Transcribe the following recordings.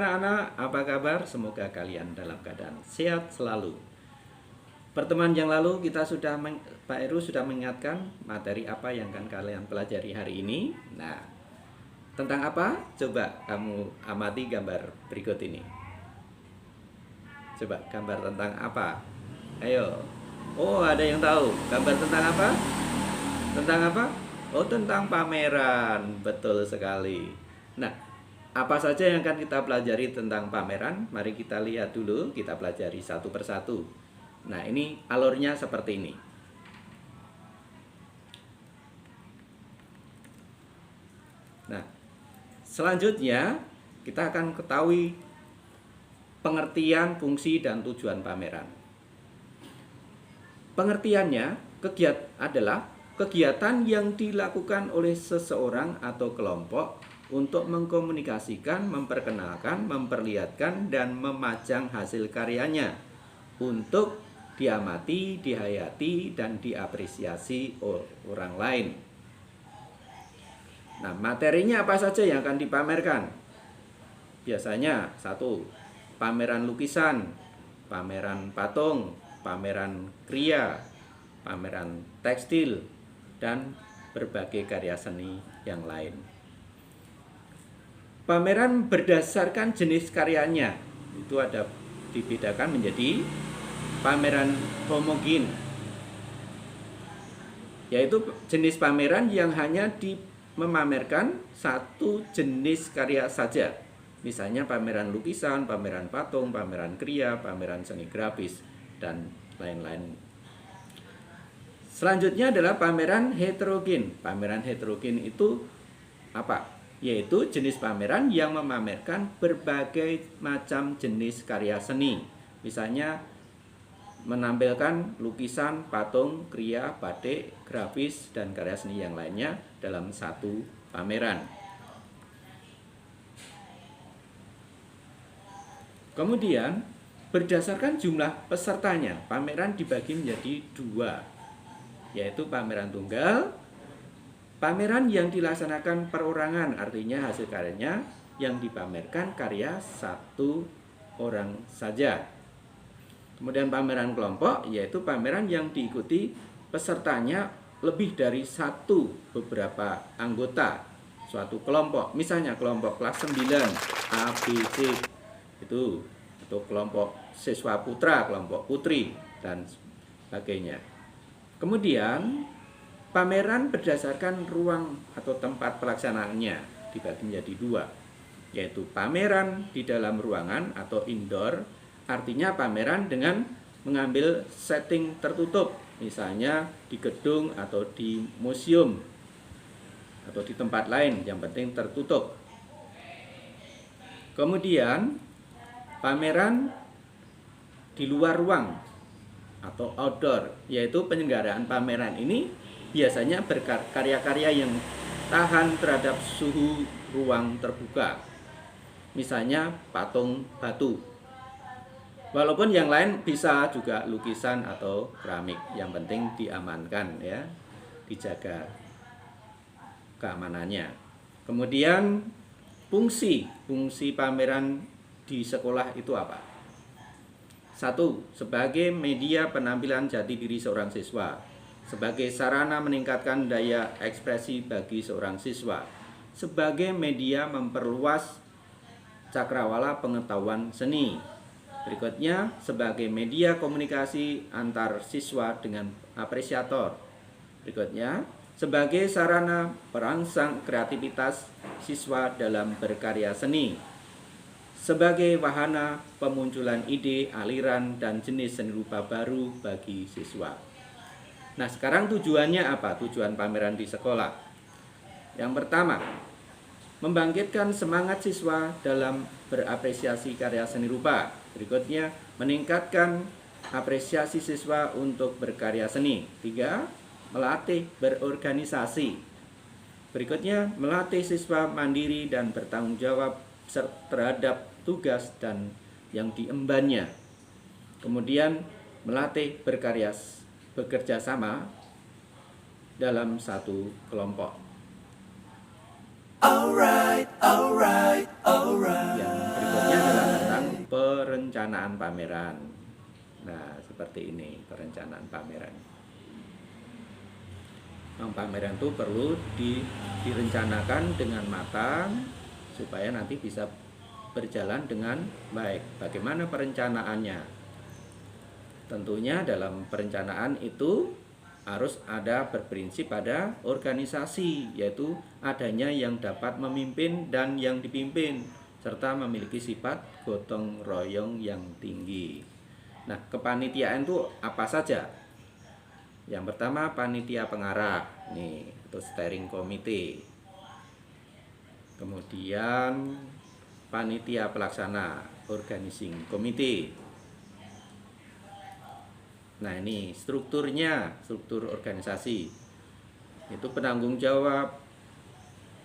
anak-anak, apa kabar? Semoga kalian dalam keadaan sehat selalu. Pertemuan yang lalu Pak Heru sudah mengingatkan materi apa yang akan kalian pelajari hari ini. Nah, tentang apa? Coba kamu amati gambar berikut ini. Coba gambar tentang apa? Ayo. Oh, ada yang tahu. Gambar tentang apa? Tentang apa? Oh, tentang pameran. Betul sekali. Nah, apa saja yang akan kita pelajari tentang pameran? Mari kita lihat dulu, kita pelajari satu persatu. Nah, ini alurnya seperti ini. Nah, selanjutnya kita akan ketahui pengertian, fungsi, dan tujuan pameran. Pengertiannya adalah kegiatan yang dilakukan oleh seseorang atau kelompok untuk mengkomunikasikan, memperkenalkan, memperlihatkan, dan memajang hasil karyanya untuk diamati, dihayati, dan diapresiasi orang lain. Nah, materinya apa saja yang akan dipamerkan? Biasanya satu, pameran lukisan, pameran patung, pameran kriya, pameran tekstil, dan berbagai karya seni yang lain. Pameran berdasarkan jenis karyanya itu ada dibedakan menjadi pameran homogen, yaitu jenis pameran yang hanya memamerkan satu jenis karya saja. Misalnya pameran lukisan, pameran patung, pameran kriya, pameran seni grafis, dan lain-lain. Selanjutnya adalah pameran heterogen. Pameran heterogen itu apa? Yaitu jenis pameran yang memamerkan berbagai macam jenis karya seni. Misalnya menampilkan lukisan, patung, kriya, batik, grafis, dan karya seni yang lainnya dalam satu pameran. Kemudian, berdasarkan jumlah pesertanya, pameran dibagi menjadi dua, yaitu pameran tunggal, pameran yang dilaksanakan perorangan, artinya hasil karyanya yang dipamerkan karya satu orang saja. Kemudian pameran kelompok, yaitu pameran yang diikuti pesertanya lebih dari satu beberapa anggota suatu kelompok. Misalnya kelompok kelas 9 A, B, C itu, atau kelompok siswa putra, kelompok putri, dan sebagainya. Kemudian pameran berdasarkan ruang atau tempat pelaksanaannya dibagi menjadi dua, yaitu pameran di dalam ruangan atau indoor, artinya pameran dengan mengambil setting tertutup, misalnya di gedung atau di museum atau di tempat lain, yang penting tertutup. Kemudian pameran di luar ruang atau outdoor, yaitu penyelenggaraan pameran ini biasanya berkarya-karya yang tahan terhadap suhu ruang terbuka, misalnya patung batu. Walaupun yang lain bisa juga lukisan atau keramik, yang penting diamankan ya, dijaga keamanannya. Kemudian fungsi pameran di sekolah itu apa? Satu, sebagai media penampilan jati diri seorang siswa, sebagai sarana meningkatkan daya ekspresi bagi seorang siswa, sebagai media memperluas cakrawala pengetahuan seni. Berikutnya, sebagai media komunikasi antar siswa dengan apresiator. Berikutnya, sebagai sarana perangsang kreativitas siswa dalam berkarya seni, sebagai wahana pemunculan ide, aliran, dan jenis seni rupa baru bagi siswa. Nah, sekarang tujuannya apa? Tujuan pameran di sekolah. Yang pertama, membangkitkan semangat siswa dalam berapresiasi karya seni rupa. Berikutnya, meningkatkan apresiasi siswa untuk berkarya seni. 3, melatih berorganisasi. Berikutnya, melatih siswa mandiri dan bertanggung jawab terhadap tugas dan yang diembannya. Kemudian, melatih bekerja sama dalam satu kelompok. Yang berikutnya perencanaan pameran. Nah, seperti ini perencanaan pameran. Pameran itu perlu direncanakan dengan matang supaya nanti bisa berjalan dengan baik. Bagaimana perencanaannya? Tentunya dalam perencanaan itu harus ada berprinsip pada organisasi, yaitu adanya yang dapat memimpin dan yang dipimpin, serta memiliki sifat gotong royong yang tinggi. Nah, kepanitiaan itu apa saja? Yang pertama, panitia pengarah, nih, atau steering committee. Kemudian panitia pelaksana, organizing committee. Nah, ini strukturnya, struktur organisasi. Itu penanggung jawab,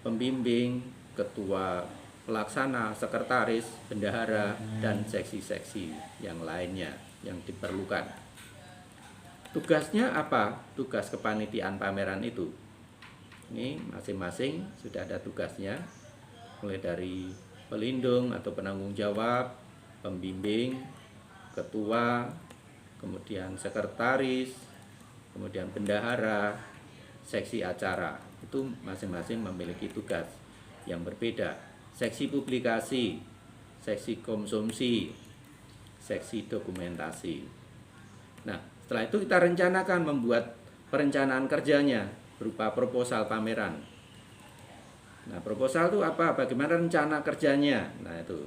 pembimbing, ketua pelaksana, sekretaris, bendahara, dan seksi-seksi yang lainnya yang diperlukan. Tugasnya apa? Tugas kepanitiaan pameran itu. Ini masing-masing sudah ada tugasnya, mulai dari pelindung atau penanggung jawab, pembimbing, ketua, kemudian sekretaris, kemudian bendahara, seksi acara. Itu masing-masing memiliki tugas yang berbeda. Seksi publikasi, seksi konsumsi, seksi dokumentasi. Nah, setelah itu kita rencanakan membuat perencanaan kerjanya berupa proposal pameran. Nah, proposal itu apa? Bagaimana rencana kerjanya? Nah, itu.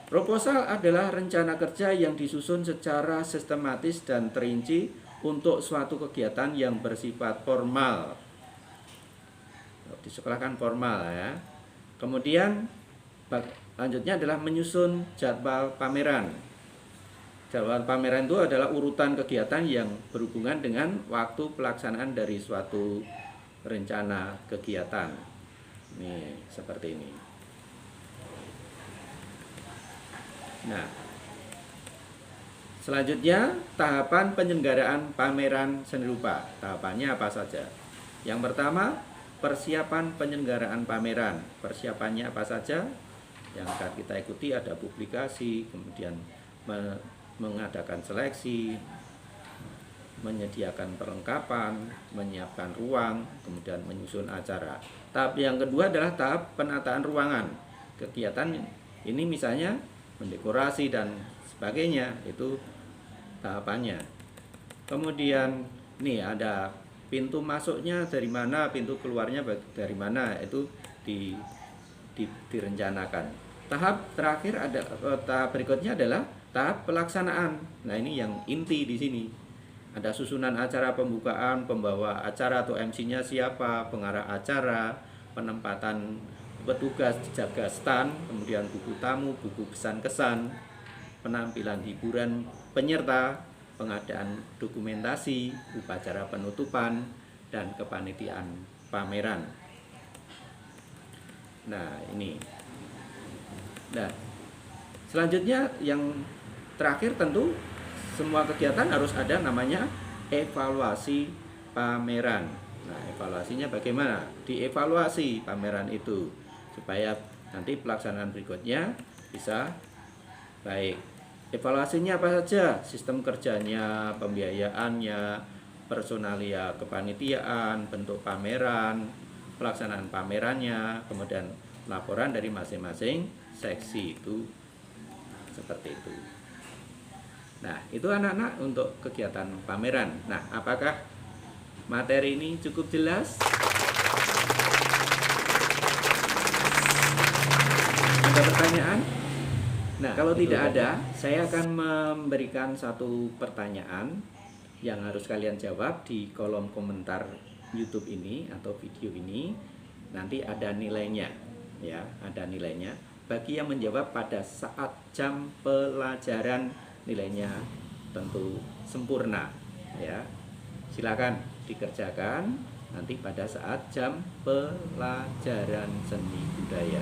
Proposal adalah rencana kerja yang disusun secara sistematis dan terinci untuk suatu kegiatan yang bersifat formal. Di sekolah kan formal ya. Kemudian lanjutnya adalah menyusun jadwal pameran. Jadwal pameran itu adalah urutan kegiatan yang berhubungan dengan waktu pelaksanaan dari suatu rencana kegiatan. Nih, seperti ini. Nah, selanjutnya tahapan penyelenggaraan pameran seni rupa. Tahapannya apa saja? Yang pertama, persiapan penyelenggaraan pameran. Persiapannya apa saja? Yang akan kita ikuti ada publikasi, kemudian mengadakan seleksi, menyediakan perlengkapan, menyiapkan ruang, kemudian menyusun acara. Tahap yang kedua adalah tahap penataan ruangan. Kegiatan ini misalnya mendekorasi dan sebagainya, itu tahapannya. Kemudian nih ada pintu masuknya dari mana, pintu keluarnya dari mana, itu direncanakan. Tahap terakhir tahap berikutnya adalah tahap pelaksanaan. Nah, ini yang inti di sini. Ada susunan acara pembukaan, pembawa acara atau MC-nya siapa, pengarah acara, penempatan petugas jaga stand, kemudian buku tamu, buku pesan kesan, penampilan hiburan penyerta, pengadaan dokumentasi, upacara penutupan, dan kepanitiaan pameran. Nah, ini. Nah, selanjutnya yang terakhir tentu semua kegiatan harus ada namanya evaluasi pameran. Nah, evaluasinya bagaimana? Dievaluasi pameran itu supaya nanti pelaksanaan berikutnya bisa baik. Evaluasinya apa saja? Sistem kerjanya, pembiayaannya, personalia kepanitiaan, bentuk pameran, pelaksanaan pamerannya, kemudian laporan dari masing-masing seksi itu seperti itu. Nah, itu anak-anak untuk kegiatan pameran. Nah, apakah materi ini cukup jelas? Ada pertanyaan? Nah, kalau tidak ada, saya akan memberikan satu pertanyaan yang harus kalian jawab di kolom komentar YouTube ini atau video ini. Nanti ada nilainya, ya, ada nilainya. Bagi yang menjawab pada saat jam pelajaran, nilainya tentu sempurna, ya. Silakan dikerjakan nanti pada saat jam pelajaran seni budaya.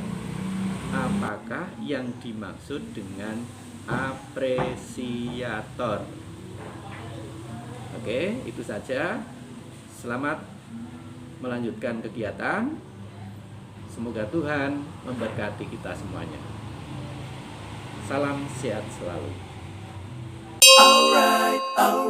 Apakah yang dimaksud dengan apresiator? Oke, itu saja. Selamat melanjutkan kegiatan. Semoga Tuhan memberkati kita semuanya. Salam sehat selalu. Alright, alright.